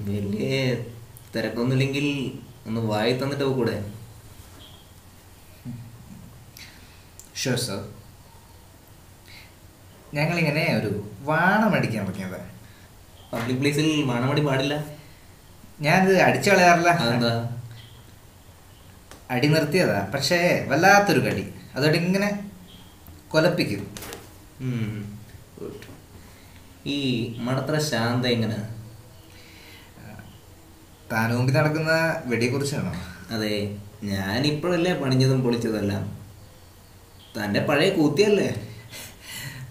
വലിയ തിരക്കൊന്നുമില്ലെങ്കിൽ ഒന്ന് വായി തന്നിട്ട് കൂടെ. Sure sir. ഞങ്ങളിങ്ങനെ ഒരു വാണമടിക്കാൻ ഇറങ്ങിയത്. പബ്ലിക് പ്ലേസിൽ വാണമടി പാടില്ല. ഞാനിത് അടിച്ചു കളയാറില്ല. അതെന്താ? അടി നിർത്തിയതാ, പക്ഷേ വല്ലാത്തൊരു കടി. അതോടെ ഇങ്ങനെ കൊലപ്പിക്കും. ഈ മടത്തറ ശാന്ത എങ്ങനെ? താനൂമ്പി നടക്കുന്ന വെടിയെക്കുറിച്ചാണോ? അതെ, ഞാനിപ്പോഴല്ലേ പണിഞ്ഞതും പൊളിച്ചതെല്ലാം. തൻ്റെ പഴയ കൂത്തിയല്ലേ?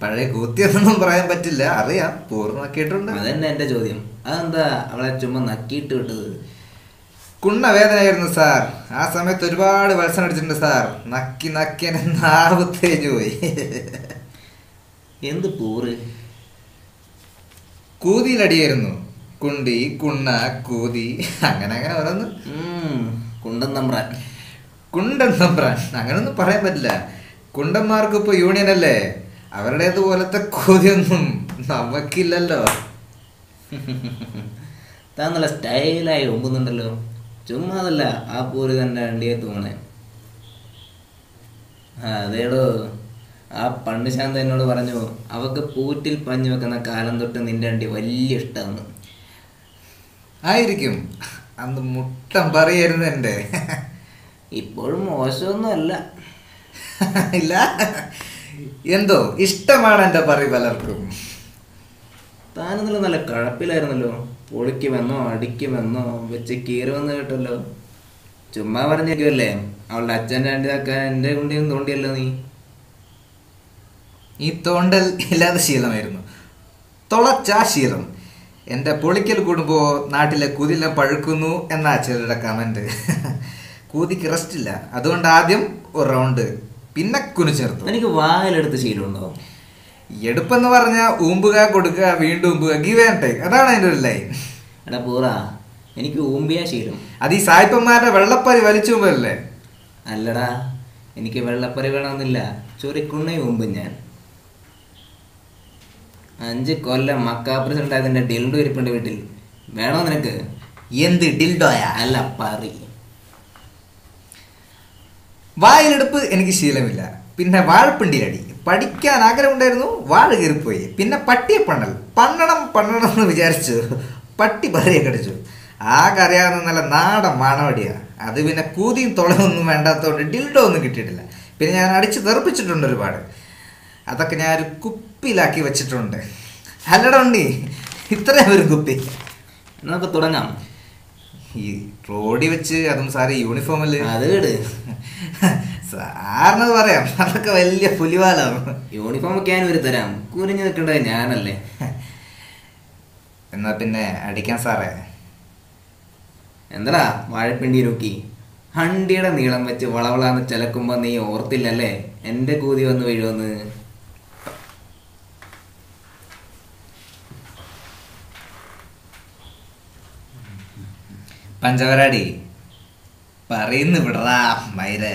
പഴയ കൂത്തിയൊന്നും പറയാൻ പറ്റില്ല, അറിയാം, പൂർണ്ണമാക്കിയിട്ടുണ്ട്. അതന്നെ എൻ്റെ ചോദ്യം. അതെന്താ അവളെ ചുമ്മാ നക്കിയിട്ട് വിട്ടത്? കുണ്ണവേദനയായിരുന്നു സാർ. ആ സമയത്ത് ഒരുപാട് വത്സം അടിച്ചിട്ടുണ്ട് സാർ. നക്കി നക്കി എന്നെ നാവ് തേഞ്ഞു പോയി. എന്ത് പൂറ്? കൂതിയിലടിയായിരുന്നു. കുണ്ടി, കുണ്ണ, കൂതി, അങ്ങനെ അങ്ങനെ ഓരോന്ന്. കുണ്ടൻ തമ്പ്രാൻ. കുണ്ടൻ തമ്പ്രാൻ അങ്ങനൊന്നും പറയാൻ പറ്റില്ല. കുണ്ടന്മാർക്ക് ഇപ്പൊ യൂണിയൻ അല്ലേ. അവരുടേതുപോലത്തെ കൂതിയൊന്നും നമുക്കില്ലല്ലോ. താൻ നല്ല സ്റ്റൈലായി ഒമ്പുന്നുണ്ടല്ലോ. ചുമ്മാ അതല്ല ആ പൂര് തന്നെ വണ്ടിയെ തൂണേ. അതേടോ, ആ പണ്ട് ശാന്ത എന്നോട് പറഞ്ഞു അവക്ക് പൂറ്റിൽ പഞ്ഞു വെക്കുന്ന കാലം തൊട്ട് നിന്റെ വണ്ടി വലിയ ഇഷ്ടമാണ്. ആയിരിക്കും, അന്ന് മുട്ടം പറയായിരുന്നു എൻ്റെ. ഇപ്പോഴും മോശമൊന്നും അല്ല. ഇല്ല, എന്തോ ഇഷ്ടമാണ് എൻ്റെ പറ പലർക്കും. താനെന്നല്ല നല്ല കഴപ്പിലായിരുന്നല്ലോ. പൊളിക്കുമെന്നോ അടിക്കുമെന്നോ വെച്ച് കീറുമെന്ന് കേട്ടല്ലോ. ചുമ്മാ പറഞ്ഞേക്കുമല്ലേ. അവളുടെ അച്ഛൻ്റെ വണ്ടിയാക്കാൻ എൻ്റെ കുണ്ടിയും തോണ്ടിയല്ലോ നീ. ഈ തോണ്ടൽ ഇല്ലാത്ത ശീലമായിരുന്നു, തുളച്ചാ ശീലം. എൻ്റെ പൊളിക്കൽ കൂടുമ്പോൾ നാട്ടിലെ കുതില പഴുക്കുന്നു എന്നാ ചിലരുടെ കമൻറ്റ്. കൂതിക്ക് റെസ്റ്റ് ഇല്ല, അതുകൊണ്ട് ആദ്യം ഒരു റൗണ്ട്, പിന്നെ കുനിച്ചേർത്തു. എനിക്ക് വായിലെടുത്ത് ശീലമുണ്ടോ? എടുപ്പെന്ന് പറഞ്ഞാൽ ഊമ്പുക, കൊടുക്കുക, വീണ്ടും ഊമ്പുക, ഗിവ് ആൻഡ് ടേക്ക്, അതാണ് അതിൻ്റെ ഒരു ലൈൻ. എടാ പൂറ, എനിക്ക് ഊമ്പിയ ശീലം. അത് ഈ സായിപ്പന്മാരുടെ വെള്ളപ്പരി വലിച്ചുമ്പല്ലേ? അല്ലടാ, എനിക്ക് വെള്ളപ്പറി വേണമെന്നില്ല, ചൊറിക്കുണ്ണേ ഊമ്പും ഞാൻ. 5 കൊല്ലം മക്കാ പ്രസിഡന്റ് ആയതിന്റെ ഡിൽഡോ ഇരിപ്പുണ്ട് വീട്ടിൽ. വേണോ നിനക്ക്? എന്ത് ഡിൽഡോയാ? അല്ല, പറി. വായിലെടുപ്പ് എനിക്ക് ശീലമില്ല. പിന്നെ വാഴപ്പിണ്ടിയിലടി. പഠിക്കാൻ ആഗ്രഹമുണ്ടായിരുന്നു, വാഴ കീറിപ്പോയി. പിന്നെ പട്ടിയെ പണ്ണണം എന്ന് വിചാരിച്ചു, പട്ടി പറിയെ കടിച്ചു. ആകെ അറിയാവുന്ന നല്ല നാടൻ മാണവടിയാ. അത് പിന്നെ കൂതിയും തുളയൊന്നും വേണ്ടാത്തതുകൊണ്ട് ഡിൽഡോ ഒന്നും കിട്ടിയിട്ടില്ല. പിന്നെ ഞാൻ അടിച്ച് തെറിപ്പിച്ചിട്ടുണ്ട് ഒരുപാട്. അതൊക്കെ ഞാൻ ഒരു കുപ്പിയിലാക്കി വെച്ചിട്ടുണ്ട്. അല്ലട ഉണ്ണി, ഇത്രയും ഒരു കുപ്പി. നമുക്ക് തുടങ്ങാം. ഈ റോഡിൽ വെച്ച്, അതും സാറ് യൂണിഫോമല്ലേ? അത് കേട് സാറിനത് പറയാം, അതൊക്കെ വലിയ പുലിവാലാവും. യൂണിഫോം ഒക്കെ ഞാൻ ഒരു തരാം, കുനിഞ്ഞു നിൽക്കേണ്ടത് ഞാനല്ലേ. എന്നാ പിന്നെ അടിക്കാൻ സാറേ. എന്താടാ വാഴപ്പിണ്ടി നോക്കി ഹണ്ടിയുടെ നീളം വെച്ച് വളവളാന്ന് ചിലക്കുമ്പോ നീ ഓർത്തില്ലല്ലേ എന്റെ കൂതി വന്ന് വീഴുമെന്ന്? പഞ്ചവരാടി പറയുന്നു വിടറാ മൈരേ.